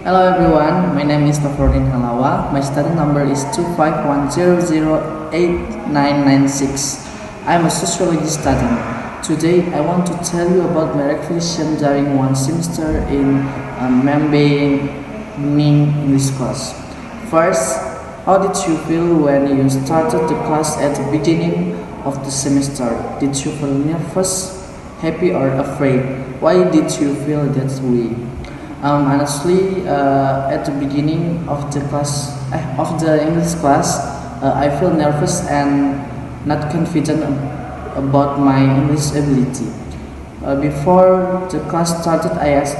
Hello everyone, my name is Nofrodin Halawa. My student number is 251008996. I'm a sociology student. Today I want to tell you about my reflection during one semester in Membeing English class. First, how did you feel when you started the class at the beginning of the semester? Did you feel nervous, happy or afraid? Why did you feel that way? Honestly, at the beginning of the English class, I feel nervous and not confident about my English ability. Before the class started, I asked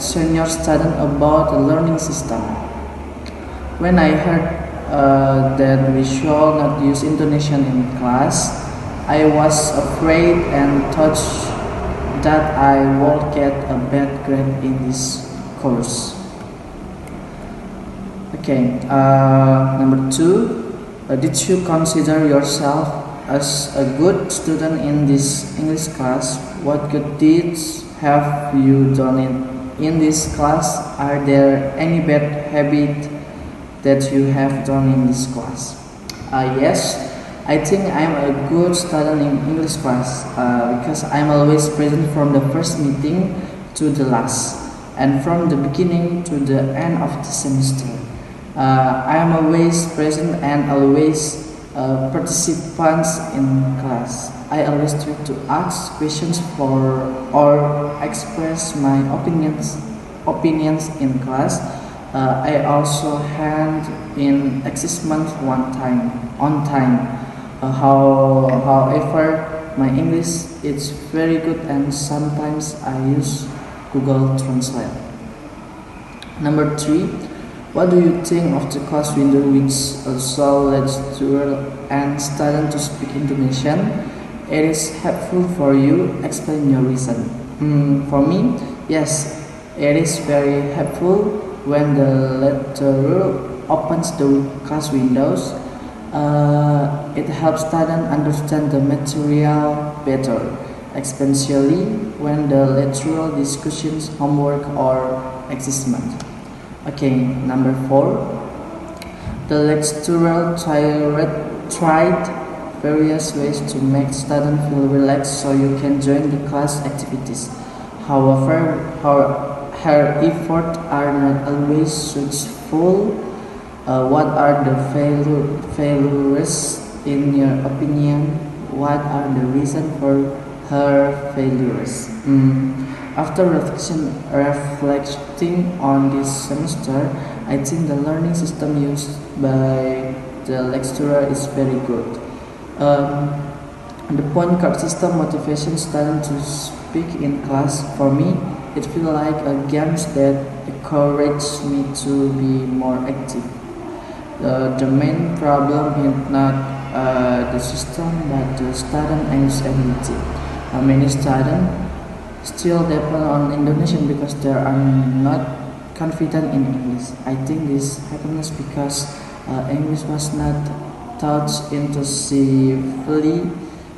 senior student about the learning system. When I heard that we should not use intonation in class, I was afraid and thought that I would get a bad grade in this course. Okay, number two, did you consider yourself as a good student in this English class? What good deeds have you done in this class? Are there any bad habits that you have done in this class? Yes, I think I'm a good student in English class because I'm always present from the first meeting to the last and from the beginning to the end of the semester. I am always present and always participants in class. I always try to ask questions for or express my opinions in class. I also hand in assessment on time. However, my English is very good and sometimes I use Google Translate. Number three, what do you think of the class window which also lets lecturer and student to speak Indonesian? It is helpful for you. Explain your reason. For me, yes, it is very helpful when the lecturer opens the class windows. It helps students understand the material better, especially when the lecturer discussions homework or assessment. Okay, number four. The lecturer tried various ways to make students feel relaxed so you can join the class activities. However, her efforts are not always successful. What are the failures in your opinion? What are the reasons for her failures? After reflecting on this semester, I think the learning system used by the lecturer is very good. The point card system motivates students to speak in class. For me, it feels like a game that encourages me to be more active. The main problem is not the system but the student anxiety. Many students still depend on Indonesian because they are not confident in English. I think this happens because English was not taught intensively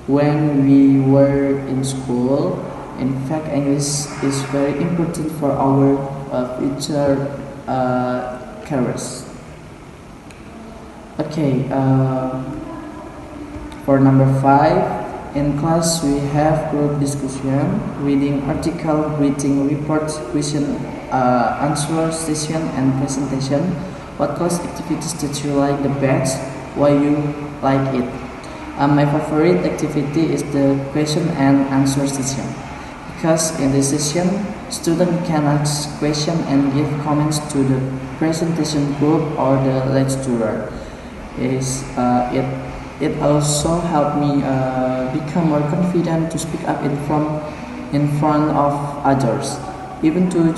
when we were in school. In fact, English is very important for our future careers. Okay, for number five, in class we have group discussion, reading article, writing report, question, answer session, and presentation. What class activities did you like the best? Why you like it? My favorite activity is the question and answer session because in this session, students can ask questions and give comments to the presentation group or the lecturer. It also helped me become more confident to speak up in front of others. Even though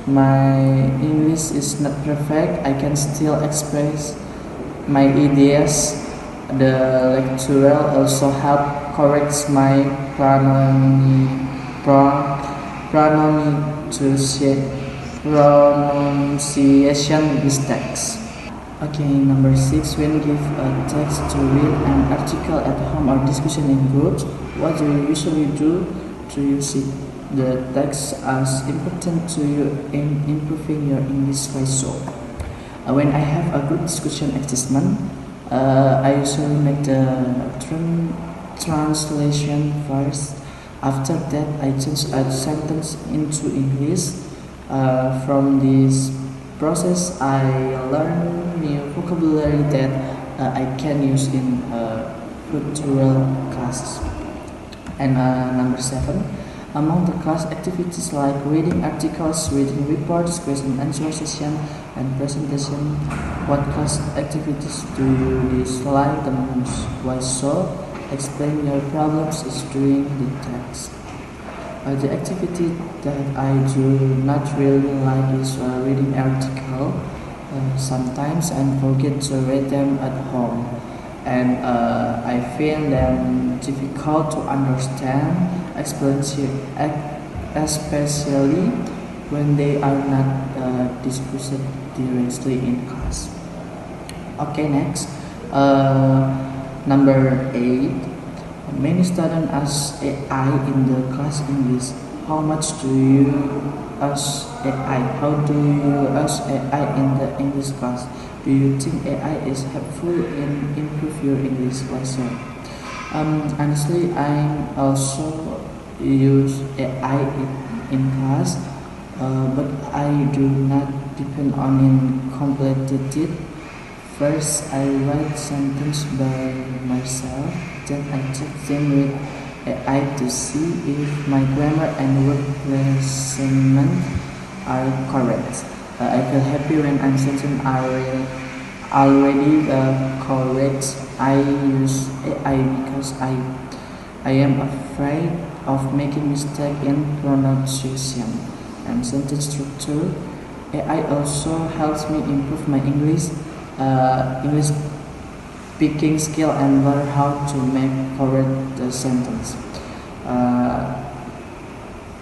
my English is not perfect, I can still express my ideas. The lecturer also helped correct my pronunciation mistakes. Okay, number six, when give a text to read an article at home or discussion in groups, what do you usually do to use it? the text as important to you in improving your English so. When I have a group discussion assessment, I usually make the translation first. After that, I change a sentence into English. From this process, I learn new vocabulary that I can use in future classes. And number 7, among the class activities like reading articles, reading reports, question and answer session, and presentation, what class activities do you dislike the most? Why so? Explain your problems during the text. The activity that I do not really like is reading article. Sometimes I forget to read them at home, and I find them difficult to understand, especially when they are not discussed directly in class. Okay, next. Number 8. Many students ask AI in the class English. How much do you use AI? How do you use AI in the English class? Do you think AI is helpful in improve your English lesson? Honestly, I also use AI in class, but I do not depend on it completely. First, I write sentences by myself, then I check them with AI to see if my grammar and word placement are correct. I feel happy when I'm certain already correct. I use AI because I am afraid of making mistake in pronunciation and sentence structure. AI also helps me improve my English speaking skill and learn how to make correct the sentence.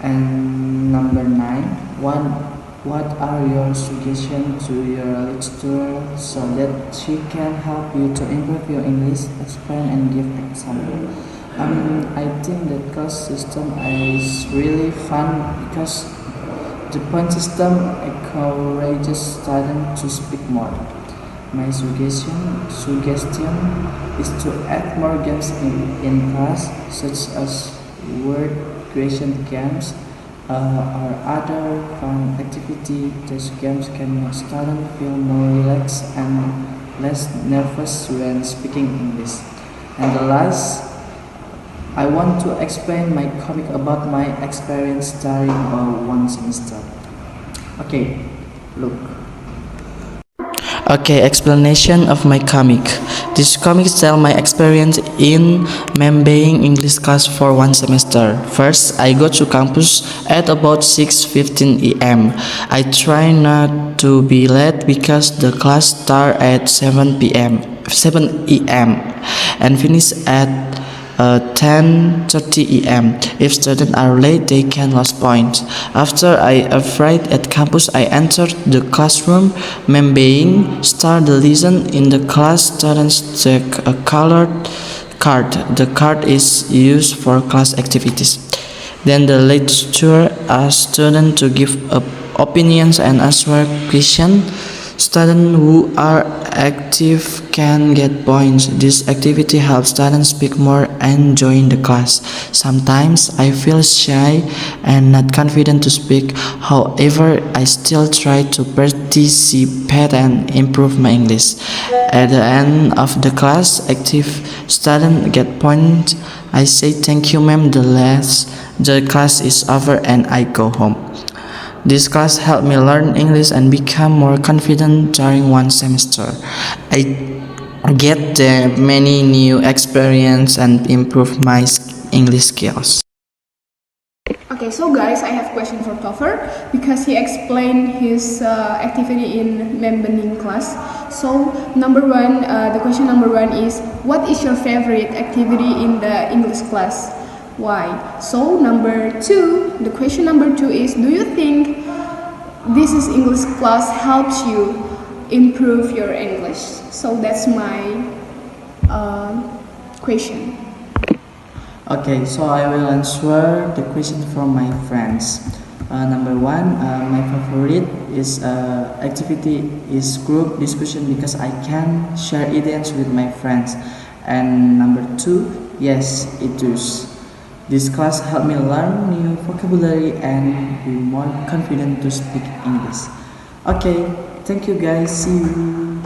And number 9, what are your suggestions to your lecturer so that she can help you to improve your English? Explain and give example. I think the class system is really fun because the point system encourages students to speak more. My suggestion is to add more games in class, such as word creation games or other fun activity. These games can make students feel more relaxed and less nervous when speaking English. And the last, I want to explain my comic about my experience during one semester. Okay, look. Okay, explanation of my comic. This comic tells my experience in membeing English class for one semester. First, I go to campus at about 6:15 a.m. I try not to be late because the class start at 7 a.m. and finish at 10:30 a.m. If students are late, they can lose points. After I arrived at campus, I entered the classroom, membeing, start the lesson. In the class, students take a colored card. The card is used for class activities. Then the lecturer asks students to give opinions and answer questions. Students who are active can get points. This activity helps students speak more and join the class. Sometimes I feel shy and not confident to speak. However, I still try to participate and improve my English. At the end of the class, active students get points. I say thank you, ma'am. The class is over and I go home. This class helped me learn English and become more confident during one semester. I get many new experience and improve my English skills. Okay, so guys, I have question for Topher because he explained his activity in membening class. So the question number one is, what is your favorite activity in the English class? Why? So the question number two is, do you think this is English class helps you improve your English? So that's my question. Okay, so I will answer the question from my friends. Number one, my favorite is activity is group discussion because I can share ideas with my friends. And number two, yes, it does. This class helped me learn new vocabulary and be more confident to speak English. Okay, thank you guys. See you.